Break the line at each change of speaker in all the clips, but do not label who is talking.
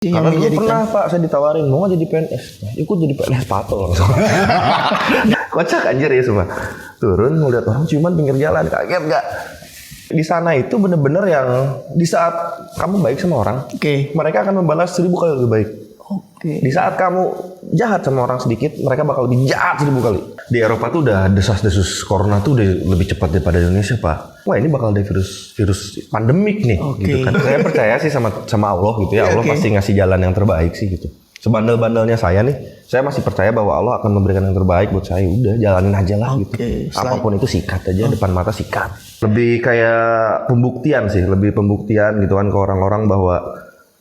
Karena dulu
menjadikan
pernah Pak, saya ditawarin mau nggak jadi PNS, ikut jadi PNS pato langsung. Kocak anjir ya semua. Turun ngeliat orang ciuman pinggir jalan, kaget nggak? Di sana itu bener-bener yang di saat kamu baik sama orang, mereka akan membalas 1000 kali lebih baik. Di saat kamu jahat sama orang sedikit, mereka bakal lebih jahat 1000 kali. Di Eropa tuh udah desas-desus corona tuh udah lebih cepat daripada Indonesia Pak. Wah ini bakal ada virus pandemik nih, gitu kan. Saya percaya sih sama Allah gitu ya. Allah pasti ngasih jalan yang terbaik sih gitu. Sebandel-bandelnya saya nih, saya masih percaya bahwa Allah akan memberikan yang terbaik buat saya. Udah jalanin aja lah gitu. Apapun itu sikat aja, depan mata sikat. Lebih kayak pembuktian sih, lebih pembuktian gitu kan ke orang-orang bahwa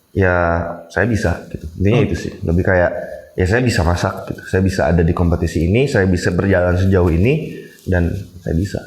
ya saya bisa gitu. Intinya itu sih, lebih kayak ya saya bisa masak gitu. Saya bisa ada di kompetisi ini, saya bisa berjalan sejauh ini dan saya bisa.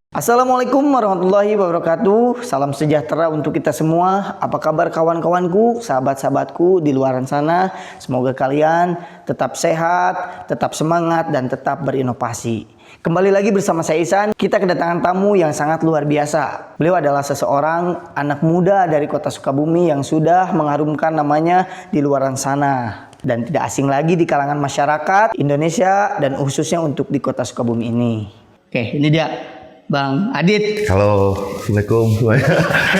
Assalamualaikum warahmatullahi wabarakatuh. Salam sejahtera untuk kita semua. Apa kabar kawan-kawanku, sahabat-sahabatku di luar sana? Semoga kalian tetap sehat, tetap semangat, dan tetap berinovasi. Kembali lagi bersama saya Ihsan. Kita kedatangan tamu yang sangat luar biasa. Beliau adalah seseorang anak muda dari kota Sukabumi yang sudah mengharumkan namanya di luar sana. Dan tidak asing lagi di kalangan masyarakat Indonesia dan khususnya untuk di kota Sukabumi ini. Oke, ini dia. Bang Adit.
Halo, Assalamualaikum semuanya.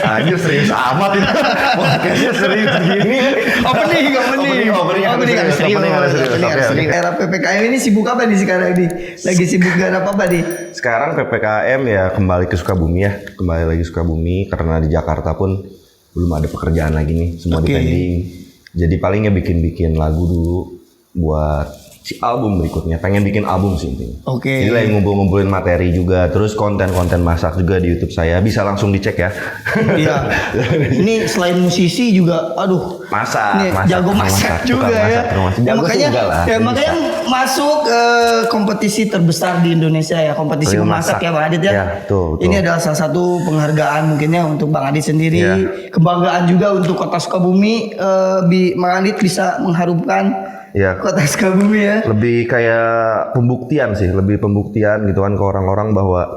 Anjir serius amat ini. Podcastnya serius gini. Opening harus serius.
Era PPKM ini sibuk apa nih sekarang nih? Lagi sibuk gak apa-apa nih?
Sekarang PPKM ya kembali ke Sukabumi ya. Kembali lagi Sukabumi karena di Jakarta pun belum ada pekerjaan lagi nih. Semua dipending. Jadi palingnya bikin lagu dulu buat album berikutnya, pengen bikin album sih intinya. Jadi lagi ngumpulin materi juga, terus konten-konten masak juga di YouTube saya, bisa langsung dicek ya.
Iya. Ini selain musisi juga, aduh,
masak,
jago masak juga ya. Makanya masuk kompetisi terbesar di Indonesia ya, kompetisi memasak ya Bang Adit ya.
Betul.
Ini adalah salah satu penghargaan mungkinnya untuk Bang Adit sendiri, kebanggaan juga untuk kota Sukabumi. Bang Adit bisa mengharumkan kota Sukabumi ya.
Lebih kayak pembuktian sih, lebih pembuktian gitu kan ke orang-orang bahwa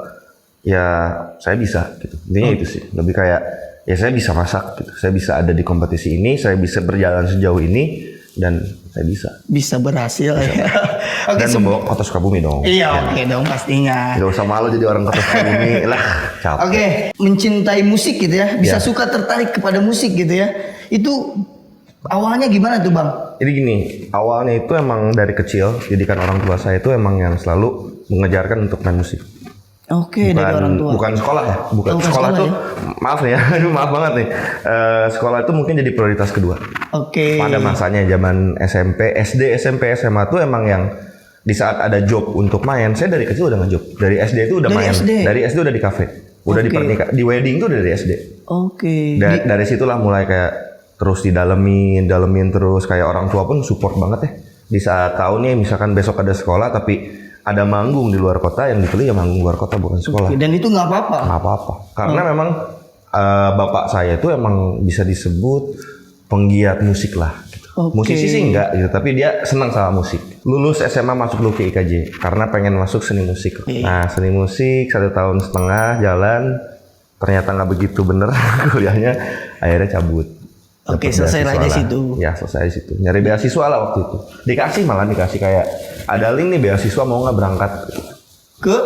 ya saya bisa gitu. Intinya itu sih, lebih kayak ya saya bisa masak gitu. Saya bisa ada di kompetisi ini, saya bisa berjalan sejauh ini dan saya bisa
berhasil ya.
Dan membawa kota Sukabumi dong.
Iya, dong pastinya.
Gak usah malu jadi orang kota Sukabumi lah, capek.
Mencintai musik gitu ya, bisa suka tertarik kepada musik gitu ya. Itu awalnya gimana tuh Bang?
Jadi gini, awalnya itu emang dari kecil, didikan orang tua saya itu emang yang selalu mengejarkan untuk main musik.
Dari orang tua.
Bukan sekolah ya, bukan sekolah tuh. Ya? Maaf nih ya, maaf banget nih. Sekolah itu mungkin jadi prioritas kedua. Pada masanya zaman SMP, SD, SMP, SMA tuh emang yang di saat ada job untuk main, saya dari kecil udah ngejob. Dari SD itu udah main. Dari SD udah di kafe, udah di pernikahan, di wedding tuh udah dari SD. Dari situlah mulai kayak terus didalemin terus, kayak orang tua pun support banget ya. Di saat tahu nih misalkan besok ada sekolah tapi ada manggung di luar kota, yang dipilih ya manggung luar kota bukan sekolah.
Dan itu nggak apa-apa.
Nggak apa-apa. Karena memang bapak saya itu emang bisa disebut penggiat musik lah. Gitu. Musisi sih enggak gitu, tapi dia senang sama musik. Lulus SMA masuk dulu ke IKJ karena pengen masuk seni musik. Nah seni musik 1,5 tahun jalan, ternyata nggak begitu bener kuliahnya, akhirnya cabut.
Selesai lah di situ.
Ya selesai di situ. Nyari beasiswa lah waktu itu. Dikasih kayak ada link nih beasiswa, mau nggak berangkat
ke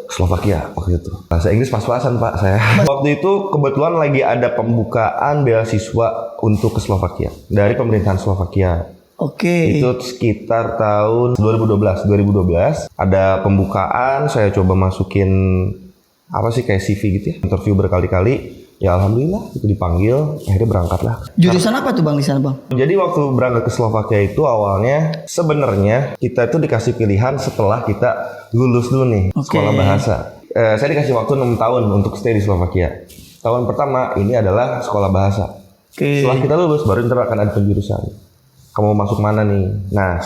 Slovakia waktu itu. Bahasa Inggris pas-pasan Pak saya. Waktu itu kebetulan lagi ada pembukaan beasiswa untuk ke Slovakia dari pemerintahan Slovakia. Itu sekitar tahun 2012 ada pembukaan, saya coba masukin apa sih kayak CV gitu ya, interview berkali-kali. Ya alhamdulillah itu dipanggil, akhirnya berangkat lah.
Jurusan apa tuh Bang di sana Bang?
Jadi waktu berangkat ke Slovakia itu awalnya sebenarnya kita itu dikasih pilihan setelah kita lulus dulu nih sekolah bahasa. Saya dikasih waktu 6 tahun untuk stay di Slovakia. Tahun pertama ini adalah sekolah bahasa. Setelah kita lulus baru ntar akan ada penjurusan. Kamu masuk mana nih? Nah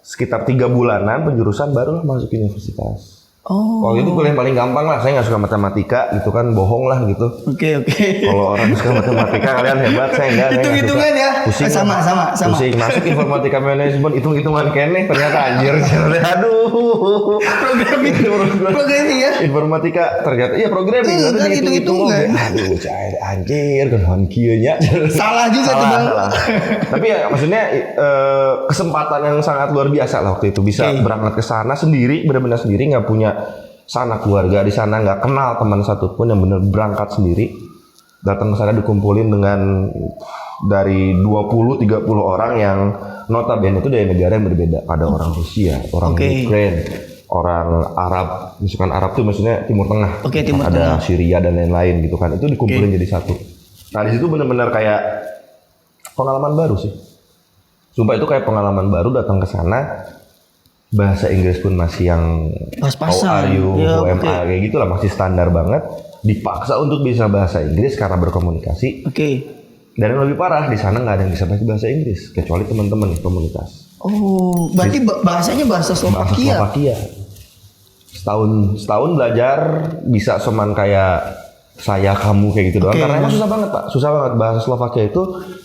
sekitar 3 bulanan penjurusan baru masuk universitas.
Oh.
Waktu itu kuliah paling gampang lah, saya nggak suka matematika gitu kan, bohong lah gitu.
Oke.
Kalau orang suka matematika kalian hebat, saya enggak.
Hitung-hitungan ya.
Pusing.
Sama.
Pusing. Masuk informatika manajemen, hitung-hitungan kene ternyata anjir. Aduh.
Programming ya.
Informatika ternyata iya programming
Kan
ternyata
hitung-hitung kan.
Aduh, cair anjir kan kieu nya.
Salah juga tuh Bang.
Salah. Tapi ya maksudnya kesempatan yang sangat luar biasa lah waktu itu bisa berangkat ke sana sendiri, benar-benar sendiri, nggak punya sana keluarga di sana, nggak kenal teman satupun, yang benar berangkat sendiri, datang ke sana dikumpulin dengan dari 20-30 orang yang notabene itu dari negara yang berbeda. Ada orang Rusia, orang Ukraine, orang Arab, misalkan Arab tuh maksudnya Timur Tengah,
Timur
ada Syria dan lain-lain gitu kan, itu dikumpulin jadi satu. Nah di situ benar-benar kayak pengalaman baru sih. Sumpah itu kayak pengalaman baru, datang ke sana. Bahasa Inggris pun masih yang
pas-pasan.
How are you, UMA kayak gitulah, masih standar banget. Dipaksa untuk bisa bahasa Inggris karena berkomunikasi. Dan yang lebih parah di sana nggak ada yang bisa bahasa Inggris kecuali teman-teman komunitas.
Oh, berarti bahasanya bahasa Slovakia.
Setahun belajar bisa cuman kayak saya kamu kayak gitu doang. Karena emang susah banget Pak, susah banget. Bahasa Slovakia itu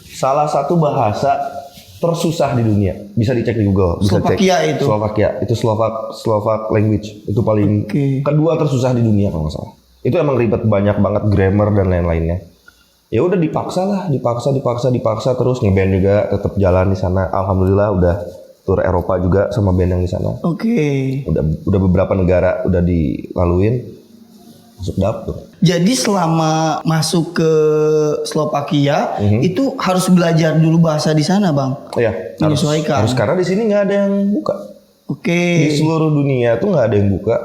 salah satu bahasa tersusah di dunia. Bisa dicek di Google. Bisa
Slovakia
cek.
itu.
Slovakia itu Slovak language itu paling kedua tersusah di dunia kalau nggak salah. Itu emang ribet, banyak banget grammar dan lain-lainnya. Ya udah dipaksa terus ngeband juga tetap jalan di sana. Alhamdulillah udah tur Eropa juga sama band yang di sana. Udah beberapa negara udah dilaluin. Masuk dapur.
Jadi selama masuk ke Slovakia itu harus belajar dulu bahasa di sana, Bang.
Iya,
menyesuaikan.
Harus karena di sini nggak ada yang buka. Di seluruh dunia tuh nggak ada yang buka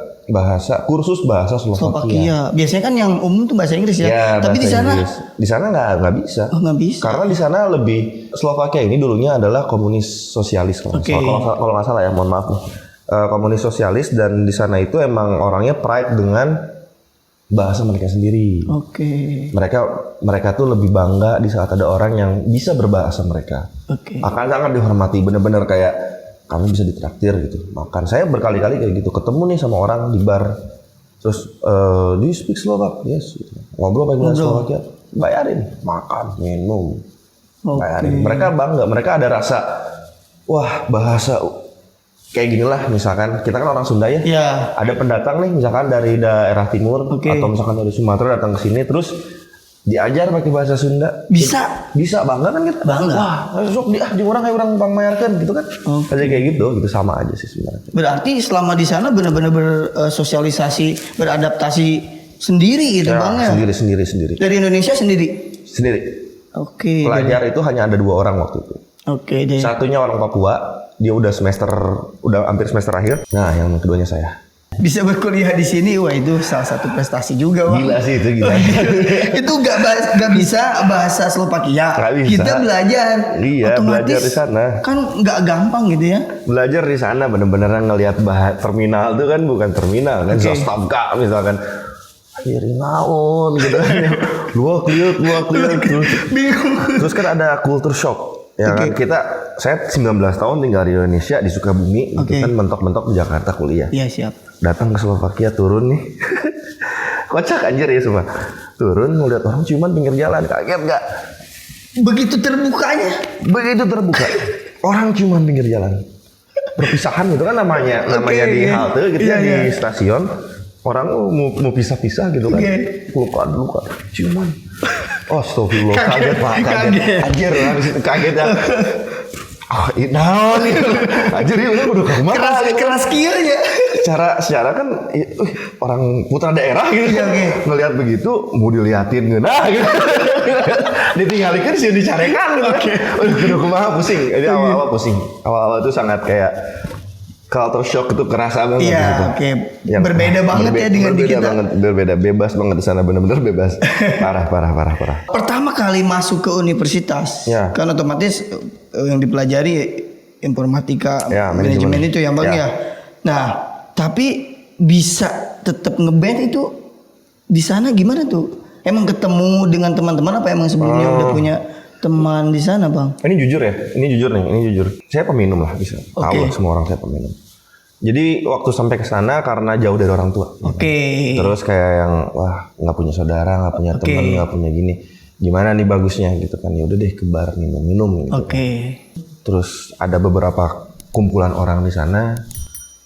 kursus bahasa Slovakia.
Biasanya kan yang umum tuh bahasa Inggris ya. Tapi di sana
nggak bisa.
Nggak bisa.
Karena di sana lebih, Slovakia ini dulunya adalah komunis sosialis kalau nggak salah ya, mohon maaf nih. Komunis sosialis, dan di sana itu emang orangnya pride dengan bahasa mereka sendiri. Mereka tuh lebih bangga di saat ada orang yang bisa berbahasa mereka. Akan sangat dihormati, bener-bener kayak kami bisa ditraktir gitu makan. Saya berkali-kali kayak gitu ketemu nih sama orang di bar, terus do you speak Slovak? Yes. Ngobrol pakai bahasa Slovakia, bayarin, makan, minum, bayarin. Mereka bangga, mereka ada rasa wah bahasa kayak gini lah. Misalkan kita kan orang Sunda ya. Ada pendatang nih misalkan dari daerah timur atau misalkan dari Sumatera datang ke sini terus diajar pakai bahasa Sunda. Bisa bangga kan kita. Wah, sok di orang kayak orang pangmayarkan gitu kan. Kayak gitu sama aja sih sebenarnya.
Berarti selama di sana benar-benar bersosialisasi, beradaptasi sendiri gitu Bang ya.
Sendiri.
Dari Indonesia sendiri. Pelajar itu hanya ada 2 orang waktu itu. Satunya orang Papua. Dia udah hampir semester akhir. Nah, yang keduanya saya. Bisa berkuliah di sini, wah itu salah satu prestasi juga, Bang. Gila sih itu, gila. Itu nggak bisa bahasa Slovakia. Kita belajar.
Iya, belajar di sana.
Kan nggak gampang gitu ya.
Belajar di sana bener-bener ngelihat terminal itu kan bukan terminal kan, Zastavka misalkan. Akhirnya naon gitu kan. Luak liuk. Bingung. Terus kan ada culture shock. Ya kan saya 19 tahun tinggal di Indonesia di Sukabumi, gitu kan mentok-mentok di Jakarta kuliah.
Iya, siap.
Datang ke Slovakia, turun nih. Kocak anjir ya semua. Turun ngeliat orang ciuman pinggir jalan, kaget gak?
Begitu terbukanya.
Orang ciuman pinggir jalan. Perpisahan gitu kan namanya di halte gitu ya, di stasiun. Orang mau pisah-pisah gitu kan. Pelukan, ciuman. Oh, astagfirullah, kaget Pak, kaget. Anjir, habis itu kaget ya. Oh, naon nih. Anjir, ini udah kemana?
Keras kieu ya.
Secara kan orang putra daerah gitu. Ngelihat begitu mau diliatin geunah gitu. Ditinggalikeun sih dicarekan gitu. Udah kumaha pusing. Jadi awal-awal pusing. Awal-awal itu sangat kayak culture shock itu kerasa banget di situ.
Berbeda banget ya dengan di kita.
Berbeda, bebas banget di sana, benar-benar bebas. Parah.
Pertama kali masuk ke universitas, kan otomatis yang dipelajari informatika, manajemen itu yang Bang ya. Nah, tapi bisa tetap ngeband itu di sana gimana tuh? Emang ketemu dengan teman-teman apa emang sebelumnya udah punya teman di sana, Bang?
Ini jujur ya, ini jujur. Saya peminum lah bisa. Tahu lah semua orang saya peminum. Jadi waktu sampai ke sana karena jauh dari orang tua.
Oke.
Terus kayak yang wah nggak punya saudara, nggak punya
Oke.
teman, nggak punya gini. Gimana nih bagusnya gitu kan? Ya udah deh ke bar minum gitu.
Oke.
Terus ada beberapa kumpulan orang di sana.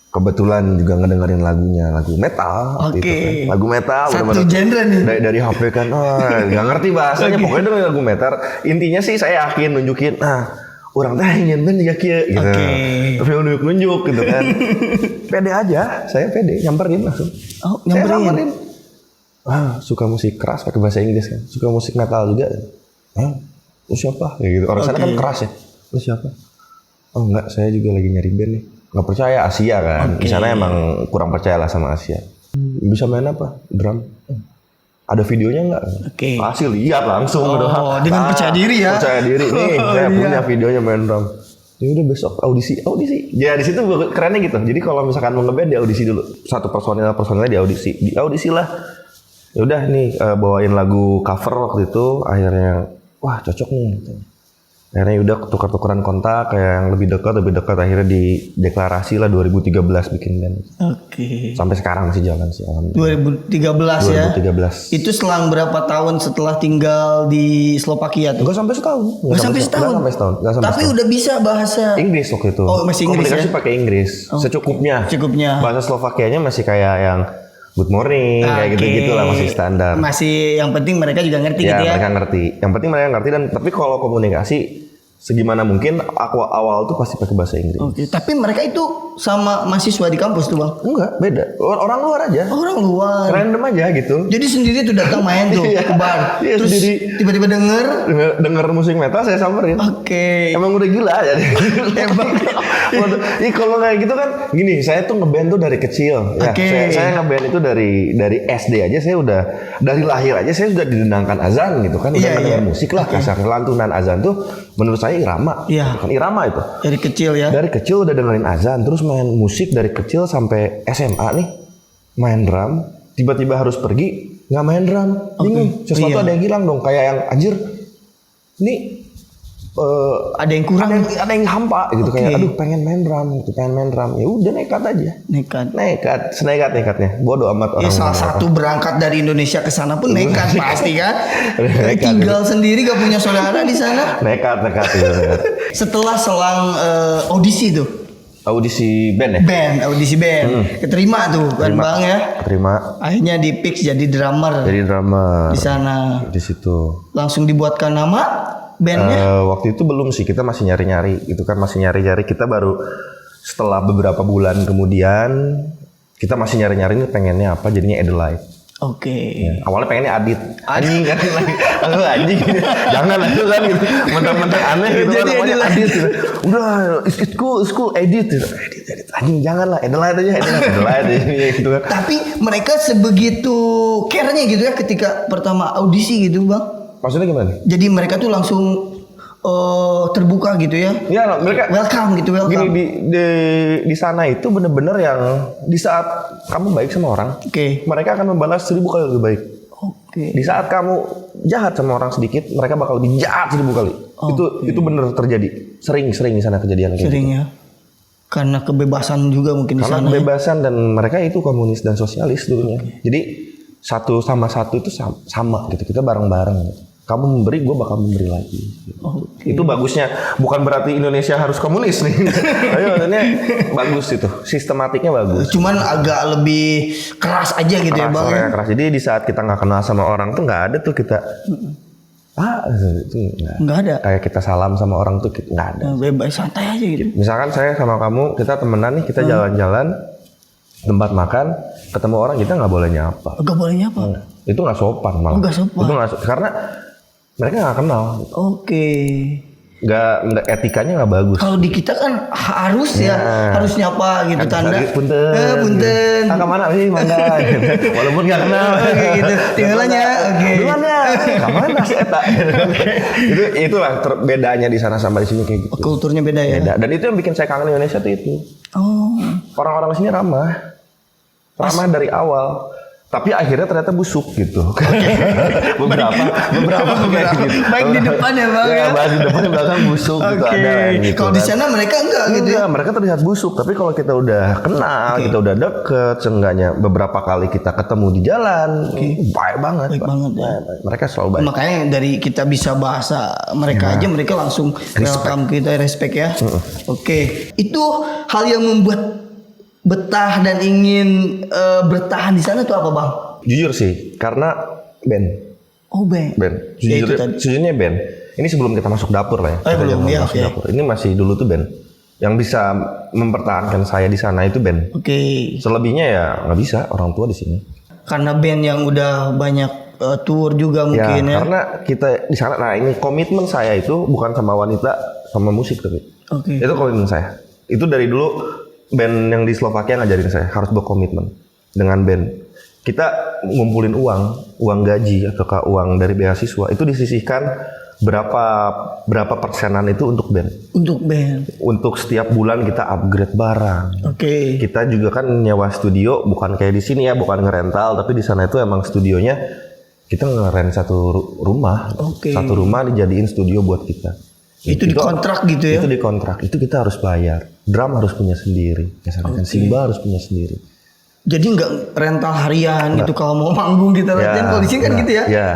Kebetulan juga ngedengerin lagu metal
Oke.
gitu kan. Lagu metal
Satu
bener-bener
genre nih.
dari HP kan nggak ngerti bahasanya pokoknya dengerin lagu metal. Intinya sih saya yakin nunjukin orang teh ingin ben ya kieu gitu.
Oke.
Tapi nunjuk gitu kan. Pede aja, saya pede nyamperin langsung.
Oh,
Saya
nyamperin.
Suka musik keras pakai bahasa Inggris kan. Suka musik metal juga. Lu siapa? Kayak gitu. Orang sana kan keras ya. Lu siapa? Oh enggak, saya juga lagi nyari band nih. Nggak percaya Asia kan. Di sana emang kurang percaya lah sama Asia. Bisa main apa? Drum. Ada videonya nggak?
Oke.
Pasti lihat langsung.
Oh, dengan percaya diri ya.
Percaya diri nih. Saya punya videonya main drum. Ya udah besok audisi. Ya di situ kerennya gitu. Jadi kalau misalkan mau ngeband di audisi dulu. Satu personilnya di audisi. Di audisi lah. Ya udah nih bawain lagu cover waktu itu. Akhirnya wah cocok nih. Gitu. Akhirnya udah tukar-tukaran kontak kayak yang lebih dekat akhirnya di deklarasi lah 2013 bikin band.
Oke.
Sampai sekarang masih jalan sih alhamdulillah.
2013 ya.
2013.
Itu selang berapa tahun setelah tinggal di Slovakia tuh?
Enggak sampai setahun.
Nggak sampai setahun.
Nggak sampai
Tapi
setahun.
udah bisa bahasa
Inggris waktu itu.
Oh, masih Inggris
Komunikasi
ya?
pakai Inggris. Secukupnya.
Cukupnya.
Bahasa Slovakianya masih kayak yang good morning kayak
Oke.
gitu-gitu lah masih standar.
Masih yang penting mereka juga ngerti
Ya,
gitu ya.
mereka ngerti. Yang penting mereka ngerti dan tapi kalau komunikasi segimana mungkin aku awal tuh pasti pakai bahasa Inggris.
Oke, tapi mereka itu sama mahasiswa di kampus tuh, Bang.
Enggak, beda. Orang luar aja.
Orang luar.
Random aja gitu.
Jadi sendiri tuh datang main tuh
Iya.
ke bar.
Iya,
Terus
sendiri.
tiba-tiba denger.
Denger musik metal saya samperin.
Oke.
Emang udah gila jadi. Emang. Ih kalau kayak gitu kan gini, saya tuh ngeband tuh dari kecil. Ya,
Oke.
saya ngeband itu dari SD aja saya udah dari lahir aja saya sudah didendangkan azan gitu kan. Udah
Iya,
mendengar
iya.
musik lah kasar lantunan azan tuh menurut saya irama.
Iya.
Kan irama itu.
Dari kecil ya.
Dari kecil udah dengerin azan terus main musik dari kecil sampai SMA nih main drum tiba-tiba harus pergi nggak main drum bingung sesuatu
Iya.
ada yang hilang dong kayak yang anjir ini
Ada yang kurang.
ada yang hampa gitu
Oke.
kayak aduh pengen main drum ya udah nekat aja
Nekat.
nekatnya bodoh amat
Ya
orang
salah
ngomong apa.
satu berangkat dari Indonesia ke sana pun nekat pasti kan.
Nekat,
Tinggal sendiri gak punya saudara di sana.
nekat gitu.
Setelah selang audisi tuh,
Audisi band ya
audisi band, keterima tuh kan Bang ya.
terima
Akhirnya di fix jadi drummer
jadi drummer
di sana.
di situ.
Langsung dibuatkan nama bandnya.
Waktu itu belum sih, kita masih nyari-nyari gitu kan, masih nyari-nyari. Kita baru setelah beberapa bulan kemudian kita masih nyari-nyari nih pengennya apa, jadinya Adelaide.
Oke.
Ya, awalnya pengennya Adit, anjing kan lagi, anjing, jangan aja kan gitu, mentang-mentang aneh gitu kan
Jadi
namanya
Adelaide.
Adit gitu. Udah, it's cool, Edit gitu. Edit, anjing jangan lah, Adelaide aja gitu kan.
Tapi mereka sebegitu care-nya gitu ya ketika pertama audisi gitu Bang.
Maksudnya gimana?
Jadi mereka tuh langsung terbuka gitu ya.
Ya mereka
Welcome gitu, welcome.
gini di sana itu bener-bener yang di saat kamu baik sama orang,
Oke.
mereka akan membalas 1000 kali lebih baik.
Oke.
Di saat kamu jahat sama orang sedikit, mereka bakal lebih jahat 1000 kali. Itu bener terjadi. Sering di sana kejadian kayak
Sering
gitu.
ya. Karena kebebasan juga mungkin di
Karena
sana. Ya.
kebebasan dan mereka itu komunis dan sosialis dulunya. Jadi satu sama satu itu sama gitu. Kita bareng-bareng gitu. Kamu memberi, gue bakal memberi lagi.
Oke.
Itu bagusnya, bukan berarti Indonesia harus komunis nih. Tapi maksudnya bagus itu, sistematiknya bagus.
Cuman agak lebih keras aja gitu ya Bang.
Keras, keras. Jadi di saat kita nggak kenal sama orang tuh nggak ada tuh kita, itu nggak.
Nggak ada.
Kayak kita salam sama orang tuh nggak ada.
Bebas santai aja gitu.
Misalkan saya sama kamu, kita temenan nih, kita jalan-jalan, tempat makan, ketemu orang kita nggak boleh nyapa.
Enggak boleh nyapa.
Itu nggak sopan malah.
Nggak sopan.
Itu karena mereka nggak kenal.
Oke.
Nggak etikanya nggak bagus.
Kalau di kita kan harus ya, harus nyapa gitu tanda.
Punten.
Punten.
Kemana sih mangga? Walaupun nggak kenal.
Oke gitu. Tinggalannya. Oke.
Duluannya. Kemana sih eta? Itulah bedanya di sana sama di sini kayak gitu.
Kulturnya beda ya.
Beda. Dan itu yang bikin saya kangen Indonesia tuh itu.
Oh.
Orang-orang sini ramah. Ramah dari awal. Tapi akhirnya ternyata busuk gitu. beberapa kayak gitu.
Baik di depan ya Bang ya.
Baik di depan belakang busuk gitu ada gitu.
Kalau di sana mereka enggak gitu ya.
Mereka terlihat busuk, tapi kalau kita udah kenal, kita udah deket, seenggaknya beberapa kali kita ketemu di jalan, baik banget.
Baik banget ya.
Baik. Mereka selalu baik.
Makanya dari kita bisa bahasa mereka aja, mereka langsung welcome kita, respect ya. Oke. Itu hal yang membuat betah dan ingin bertahan di sana tuh apa Bang?
Jujur sih, karena band.
Oh band. Ya,
Sejujurnya band. Ini sebelum kita masuk dapur lah ya.
Belum ya.
Masuk dapur. Ini masih dulu tuh band. Yang bisa mempertahankan saya di sana itu band.
Oke.
Selebihnya ya nggak bisa, orang tua di sini.
Karena band yang udah banyak tour juga mungkin ya.
Karena kita di sana, nah ini komitmen saya itu bukan sama wanita, sama musik tapi.
Oke.
Itu komitmen saya. Itu dari dulu band yang di Slovakia ngajarin saya harus berkomitmen dengan band. Kita ngumpulin uang gaji atau uang dari beasiswa itu disisihkan berapa persenan itu untuk band.
Untuk band.
Untuk setiap bulan kita upgrade barang.
Oke.
Kita juga kan nyewa studio, bukan kayak di sini ya, bukan ngerental, tapi di sana itu emang studionya kita ngerent satu rumah.
Oke.
Satu rumah dijadiin studio buat kita.
Itu dikontrak gitu ya?
Itu dikontrak, itu kita harus bayar. Drum harus punya sendiri, misalkan Simba harus punya sendiri.
Jadi nggak rental harian gitu kalau mau manggung kita latihan. Kalau di sini kan gitu ya?
Ya,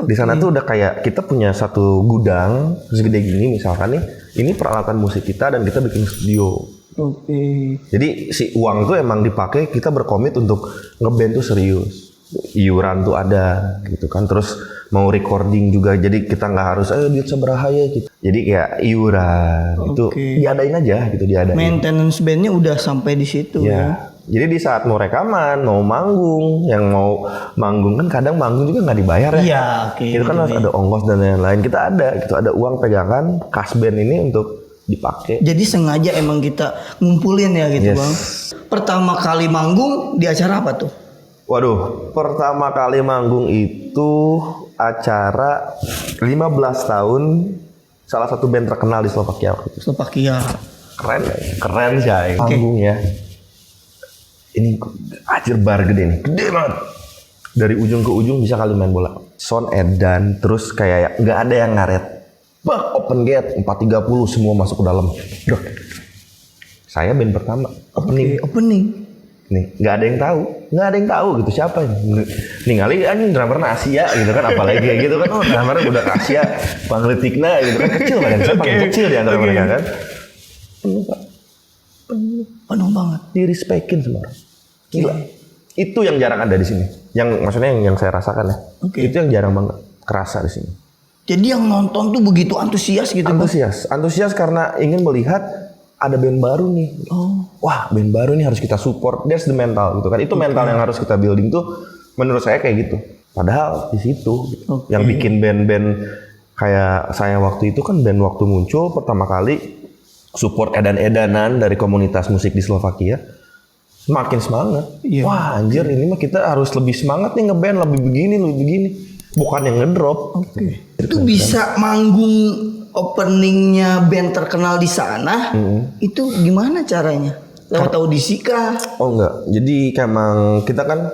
di sana tuh udah kayak kita punya satu gudang segede gini misalkan nih. Ini peralatan musik kita dan kita bikin studio.
Oke.
Jadi si uang tuh emang dipakai, kita berkomit untuk ngeband tuh serius. Iuran tuh ada gitu kan, terus mau recording juga, jadi kita nggak harus duit seberapa ya gitu. Jadi kayak iuran itu diadain aja gitu, diadain.
Maintenance bandnya udah sampai di situ ya.
Jadi di saat mau rekaman, mau manggung, yang mau manggung kan kadang manggung juga nggak dibayar ya.
Iya, oke.
Itu kan harus ada ongkos dan lain-lain. Kita ada gitu, ada uang pegangan kas band ini untuk dipakai.
Jadi sengaja emang kita ngumpulin ya gitu Bang. Pertama kali manggung di acara apa tuh?
Waduh, pertama kali manggung itu acara 15 tahun salah satu band terkenal di Slovakia waktu itu.
Slovakia.
Keren sih panggungnya. Ini anjir bar gede banget. Dari ujung ke ujung bisa kali main bola. Sound edan, terus kayak nggak ada yang ngaret. Bah, open gate 430 semua masuk ke dalam. Duh. Saya band pertama
Opening.
Nih, nggak ada yang tahu gitu siapa ini. Ningali anjing drummer Asia gitu kan, apalagi kayak gitu kan, drummer udah Asia, pangletikna gitu kan, kecil banget, saya paling kecil di antara mereka kan.
Penuh banget.
Direspekin semua orang. Gila. Itu yang jarang ada di sini. Yang maksudnya yang saya rasakan ya. Itu yang jarang banget kerasa di sini.
Jadi yang nonton tuh begitu antusias gitu.
Antusias karena ingin melihat ada band baru nih. Wah, band baru nih harus kita support. That's the mental gitu kan. Itu mental yang harus kita building tuh menurut saya kayak gitu. Padahal di situ yang bikin band-band kayak saya waktu itu kan, band waktu muncul pertama kali support edan-edanan dari komunitas musik di Slovakia. Makin semangat. Wah, anjir ini mah kita harus lebih semangat nih ngeband, lebih begini. Bukan yang ngedrop.
Itu bisa manggung openingnya band terkenal di sana, itu gimana caranya? Lewat audisi kah?
Oh enggak, jadi emang kita kan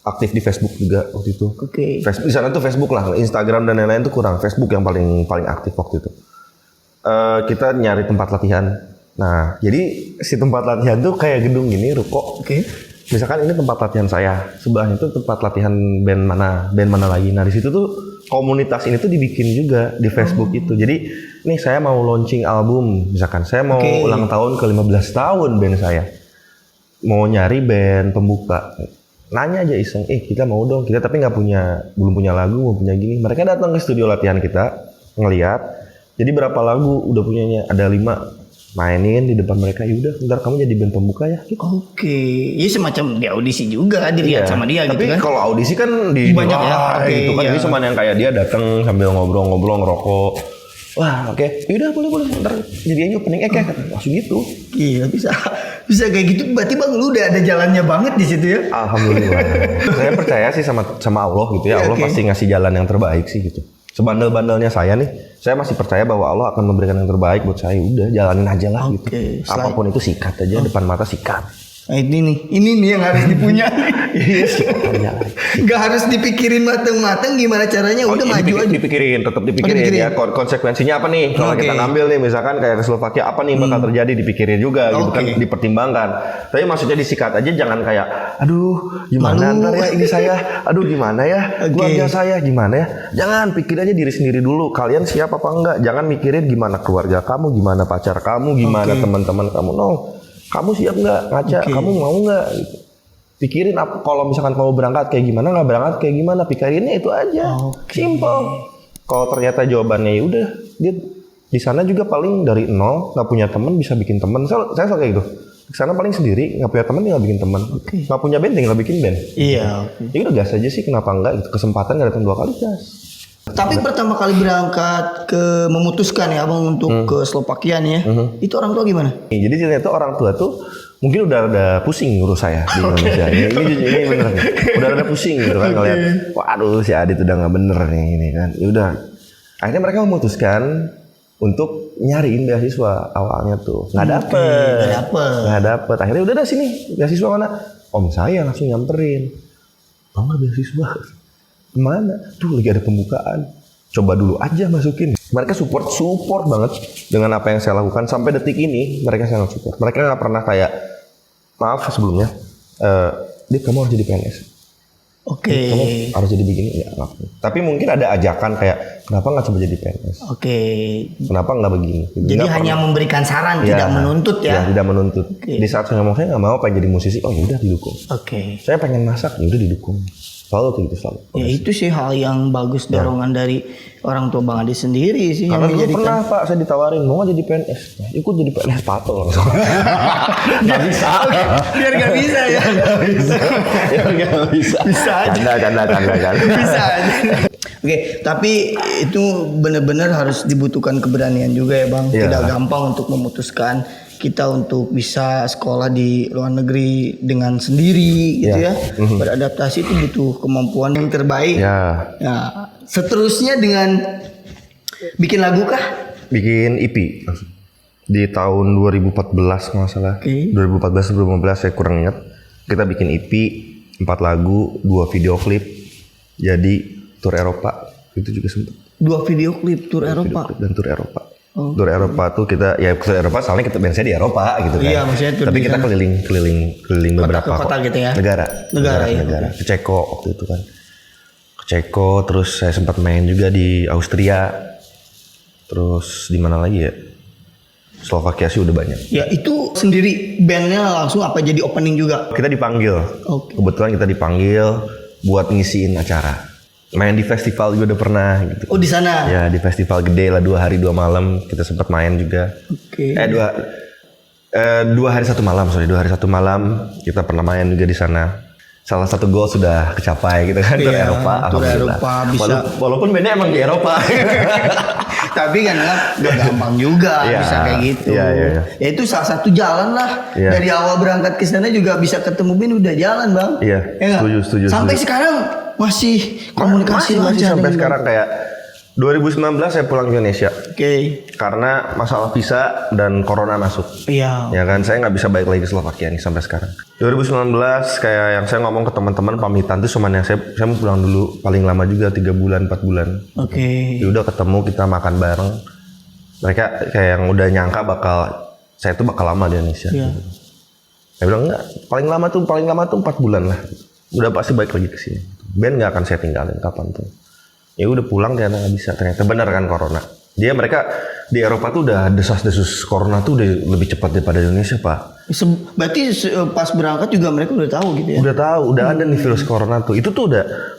aktif di Facebook juga waktu itu. Facebook, di sana tuh Facebook lah, Instagram dan lain-lain tuh kurang. Facebook yang paling aktif waktu itu. Kita nyari tempat latihan. Nah, jadi si tempat latihan tuh kayak gedung gini, ruko. Misalkan ini tempat latihan saya, sebelahnya itu tempat latihan band mana lagi. Nah di situ tuh komunitas ini tuh dibikin juga di Facebook itu. Jadi nih saya mau launching album, misalkan saya mau ulang tahun ke 15 tahun band saya, mau nyari band pembuka, nanya aja iseng, kita mau dong, kita tapi belum punya lagu, mau punya gini. Mereka datang ke studio latihan kita, ngeliat, jadi berapa lagu udah punyanya, ada 5. Mainin di depan mereka, yaudah ntar kamu jadi band pembuka ya gitu.
Ya semacam di audisi juga dilihat sama dia gitu kan.
Tapi kalau audisi kan di
banyak ya.
Gitu kan. Jadi cuma yang kayak dia datang sambil ngobrol-ngobrol ngerokok. Wah, yaudah boleh ntar jadi aja opening kayak langsung gitu.
Iya, bisa kayak gitu. Berarti Bang lu udah ada jalannya banget di situ ya.
Alhamdulillah. Saya percaya sih sama Allah gitu ya. Allah pasti ngasih jalan yang terbaik sih gitu. Sebandel-bandelnya saya nih, saya masih percaya bahwa Allah akan memberikan yang terbaik buat saya. Udah jalanin aja lah gitu. Apapun itu sikat aja, depan mata sikat.
Nah, ini nih yang harus dipunya. Gak harus dipikirin mateng-mateng gimana caranya, udah maju aja.
Dipikirin, tetap dipikirin ya konsekuensinya apa nih kalau kita ngambil nih misalkan kayak ke Slovakia apa nih bakal terjadi, dipikirin juga gitu kan, dipertimbangkan. Tapi maksudnya disikat aja, jangan kayak aduh gimana ntar ya ini saya, aduh gimana ya keluarga saya, gimana ya. Jangan, pikir aja diri sendiri dulu, kalian siap apa enggak. Jangan mikirin gimana keluarga kamu, gimana pacar kamu, gimana teman-teman kamu. No, kamu siap nggak ngaca, kamu mau nggak gitu. Pikirin apa, kalau misalkan kamu berangkat kayak gimana, nggak berangkat kayak gimana, pikirinnya itu aja. Simple. Kalau ternyata jawabannya ya udah, dia di sana juga paling dari nol, nggak punya teman bisa bikin teman. Saya suka kayak gitu. Di sana paling sendiri, nggak punya teman tinggal bikin teman. Nggak punya band tinggal bikin band.
Iya.
Ya udah gas aja sih, kenapa enggak gitu. Kesempatan nggak datang 2 kali, gas.
Tapi pertama kali berangkat memutuskan ya Abang untuk ke Slovakia nih ya, itu orang tua gimana?
Jadi ternyata orang tua tuh mungkin udah pusing ngurus saya di Indonesia. Ini bener nih. Udah pusing gitu kan ngeliat, waduh si Adit udah nggak bener nih ini kan. Ya udah, akhirnya mereka memutuskan untuk nyariin beasiswa awalnya tuh. Nggak dapet. Akhirnya udah sini beasiswa mana? Om saya langsung nyamperin. Mau nggak beasiswa? Kemana? Tuh lagi ada pembukaan. Coba dulu aja masukin. Mereka support banget dengan apa yang saya lakukan sampai detik ini. Mereka sangat support. Mereka nggak pernah kayak, maaf sebelumnya, Dit kamu harus jadi PNS. Kamu harus jadi begini ya. Tapi mungkin ada ajakan kayak, kenapa nggak coba jadi PNS? Kenapa nggak begini?
Jadi nggak hanya memberikan saran, tidak menuntut ya?
Tidak menuntut. Di saat saya ngomong saya nggak mau pengen jadi musisi, oh yaudah didukung. Saya pengen masak, yaudah didukung. Selalu.
Ya itu sih hal yang bagus, dorongan dari orang tua Bang Adi sendiri sih.
Karena dulu pernah Pak, saya ditawarin mau nggak jadi PNS, ikut jadi PNS pato langsung. Nggak bisa.
Biar nggak bisa ya.
Nggak bisa.
Bisa aja.
Canda.
Bisa aja. Oke, tapi itu benar-benar harus dibutuhkan keberanian juga ya Bang. Tidak gampang untuk memutuskan kita untuk bisa sekolah di luar negeri dengan sendiri gitu ya. Beradaptasi itu butuh kemampuan yang terbaik. Nah, seterusnya dengan bikin lagu kah? Bikin
EP di tahun 2014 nggak salah. 2014-2015 saya kurang ingat. Kita bikin EP 4 lagu, 2 video klip. Jadi tur Eropa itu juga sempat.
2 video klip tur Eropa
dan tur Eropa. Tur Eropa tuh kita ya tur Eropa soalnya kita band saya di Eropa gitu kan.
Iya, maksudnya tur.
Tapi kita keliling beberapa
kota gitu ya.
Negara. Ke Ceko waktu itu kan. Ke Ceko, terus saya sempat main juga di Austria. Terus di mana lagi ya? Slovakia sih udah banyak. Ya
itu sendiri bandnya langsung apa jadi opening juga?
Kita dipanggil. Kebetulan kita dipanggil buat ngisiin acara. Main di festival juga udah pernah gitu.
Oh di sana?
Ya di festival gede lah 2 hari 2 malam kita sempat main juga. 2 hari 1 malam 2 hari 1 malam kita pernah main juga di sana. Salah satu goal sudah kecapai gitu kan, tur Eropa.
Tur Eropa bisa.
Walaupun bandnya emang di Eropa.
Tapi kan gak gampang juga bisa kayak gitu. Ya itu salah satu jalan lah. Dari awal berangkat ke sana juga bisa ketemu band udah jalan Bang.
Iya. Setuju.
Sampai sekarang masih komunikasi
masih sampai sekarang kayak 2019 saya pulang ke Indonesia. Karena masalah visa dan corona masuk.
Iya.
Ya kan saya nggak bisa balik lagi ke Slovakia nih sampai sekarang. 2019 kayak yang saya ngomong ke teman-teman pamitan tuh cuman yang saya mau pulang dulu paling lama juga 3 bulan 4 bulan. Ya udah ketemu kita makan bareng. Mereka kayak yang udah nyangka saya tuh bakal lama di Indonesia. Saya bilang enggak, paling lama tuh 4 bulan lah. Udah pasti balik lagi ke sini. Band nggak akan saya tinggalin kapanpun. Ya udah pulang ternyata nggak bisa. Ternyata benar kan corona. Mereka di Eropa tuh udah desas-desus corona tuh udah lebih cepat daripada Indonesia Pak.
Berarti pas berangkat juga mereka udah tahu gitu ya?
Udah tahu, udah ada nih virus corona tuh. Itu tuh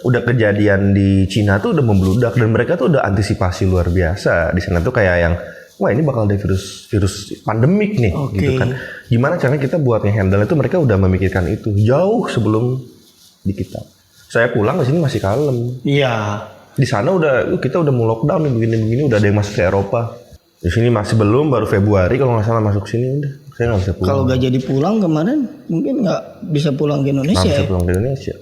udah kejadian di Cina tuh udah membludak dan mereka tuh udah antisipasi luar biasa. Di sana tuh kayak yang wah ini bakal ada virus pandemik nih gitu kan. Gimana caranya kita buat nge-handle itu, mereka udah memikirkan itu jauh sebelum di kita. Saya pulang ke sini masih kalem.
Iya.
Di sana kita udah mau lockdown nih begini udah ada yang masuk ke Eropa. Di sini masih belum, baru Februari kalau nggak salah masuk sini udah. Saya nggak bisa pulang.
Kalau nggak jadi pulang kemarin mungkin nggak bisa pulang ke Indonesia.
Nggak bisa pulang ke Indonesia.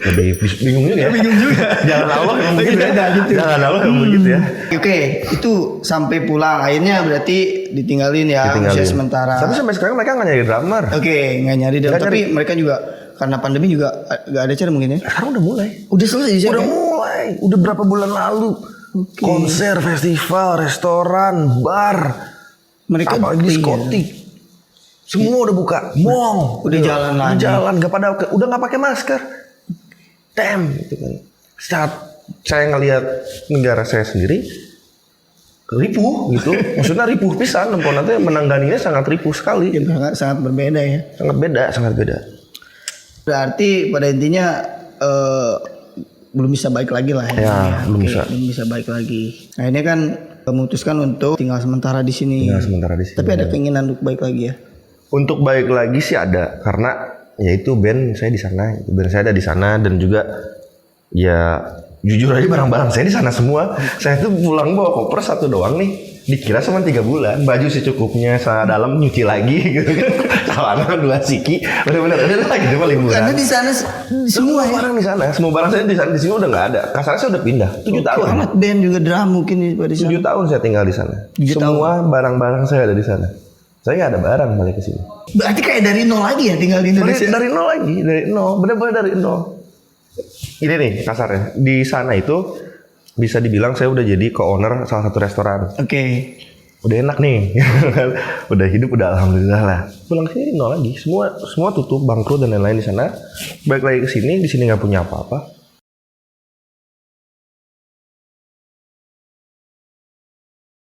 lebih bingung juga ya.
Bingung juga.
Jangan Allah emang begitu ya.
Beda gitu.
Jangan Allah emang begitu ya.
Oke, itu sampai pulang. Akhirnya berarti ditinggalin ya, usia sementara.
Tapi sampai sekarang mereka nggak nyari drummer.
Oke, nggak nyari drummer.
Nggak
Tapi mereka juga karena pandemi juga nggak ada cara mungkin ya.
Sekarang udah mulai.
Udah selesai sih.
Udah mulai. Udah berapa bulan lalu. Konser, festival, restoran, bar,
Mereka
apalagi diskotik. Semua udah buka. Mall
Udah jalan lagi.
Udah jalan, udah nggak pakai masker. Damn, gitu kan. Saat saya ngelihat negara saya sendiri ripuh gitu. Maksudnya ripuh pisan, nanti menangganinya sangat ripuh sekali.
Sangat berbeda ya.
Sangat beda.
Berarti pada intinya belum bisa baik lagi lah ya.
Ya, belum bisa.
Belum bisa baik lagi. Nah ini kan memutuskan untuk tinggal sementara di sini. Tapi ada keinginan untuk baik lagi ya.
Untuk baik lagi sih ada, karena ya itu band saya di sana, band saya ada di sana dan juga ya jujur aja barang-barang saya di sana semua. Saya tuh pulang bawa koper satu doang nih. Dikira cuma 3 bulan, baju secukupnya, celana dalam nyuci lagi gitu kan. Celana 2 siki, bener-bener ada lagi cuma liburan.
Karena di sana semua ya.
Barang di sana, semua barang saya di sana, di sini udah nggak ada. Kasarnya saya udah pindah 7 tahun.
Alat band juga drum mungkin di sana.
7 tahun saya tinggal di sana.
7
Semua barang-barang saya ada di sana. Saya nggak ada barang balik ke sini.
Berarti kayak dari nol lagi ya tinggal di Indonesia.
Dari nol lagi, dari nol, bener-bener dari nol. Ini nih kasarnya, di sana itu bisa dibilang saya udah jadi co-owner salah satu restoran.
Oke.
Udah enak nih, udah hidup udah alhamdulillah lah. Pulang ke sini nol lagi, semua tutup, bangkrut dan lain-lain di sana. Balik lagi ke sini, di sini nggak punya apa-apa.